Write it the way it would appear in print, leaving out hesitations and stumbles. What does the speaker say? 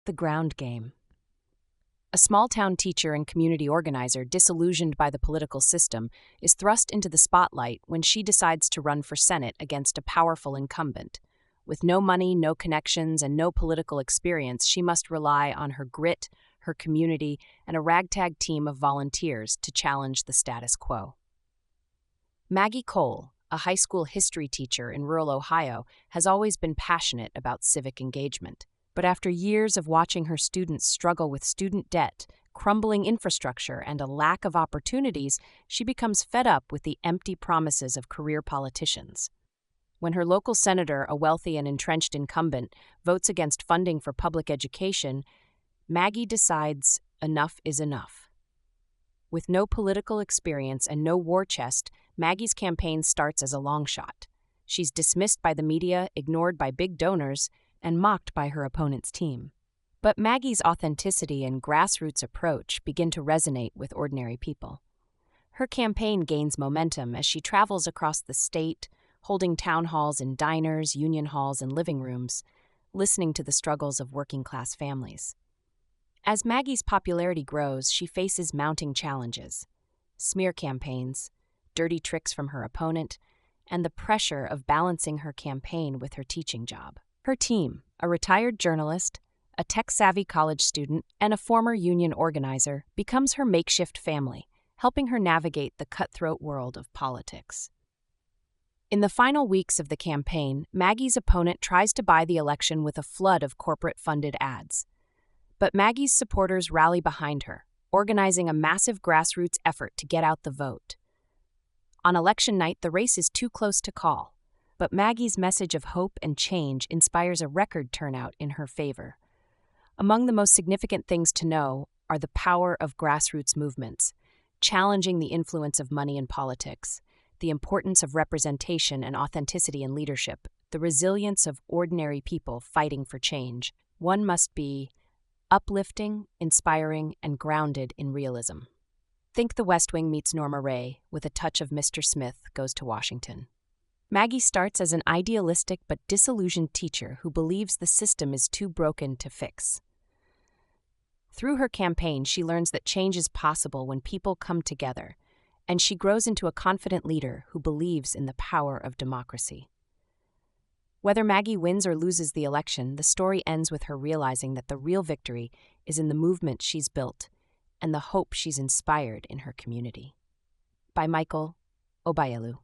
The ground game. A small-town teacher and community organizer disillusioned by the political system is thrust into the spotlight when she decides to run for Senate against a powerful incumbent. With no money, no connections, and no political experience, she must rely on her grit, her community, and a ragtag team of volunteers to challenge the status quo. Maggie Cole, a high school history teacher in rural Ohio, has always been passionate about civic engagement. But after years of watching her students struggle with student debt, crumbling infrastructure, and a lack of opportunities, she becomes fed up with the empty promises of career politicians. When her local senator, a wealthy and entrenched incumbent, votes against funding for public education, Maggie decides enough is enough. With no political experience and no war chest, Maggie's campaign starts as a long shot. She's dismissed by the media, ignored by big donors, and mocked by her opponent's team. But Maggie's authenticity and grassroots approach begin to resonate with ordinary people. Her campaign gains momentum as she travels across the state, holding town halls in diners, union halls, and living rooms, listening to the struggles of working-class families. As Maggie's popularity grows, she faces mounting challenges: smear campaigns, dirty tricks from her opponent, and the pressure of balancing her campaign with her teaching job. Her team, a retired journalist, a tech-savvy college student, and a former union organizer, becomes her makeshift family, helping her navigate the cutthroat world of politics. In the final weeks of the campaign, Maggie's opponent tries to buy the election with a flood of corporate-funded ads. But Maggie's supporters rally behind her, organizing a massive grassroots effort to get out the vote. On election night, the race is too close to call, but Maggie's message of hope and change inspires a record turnout in her favor. Among the most significant things to know are the power of grassroots movements, challenging the influence of money in politics, the importance of representation and authenticity in leadership, the resilience of ordinary people fighting for change. One must be uplifting, inspiring, and grounded in realism. Think The West Wing meets Norma Ray with a touch of Mr. Smith Goes to Washington. Maggie starts as an idealistic but disillusioned teacher who believes the system is too broken to fix. Through her campaign, she learns that change is possible when people come together, and she grows into a confident leader who believes in the power of democracy. Whether Maggie wins or loses the election, the story ends with her realizing that the real victory is in the movement she's built and the hope she's inspired in her community. By Michael Obayelu.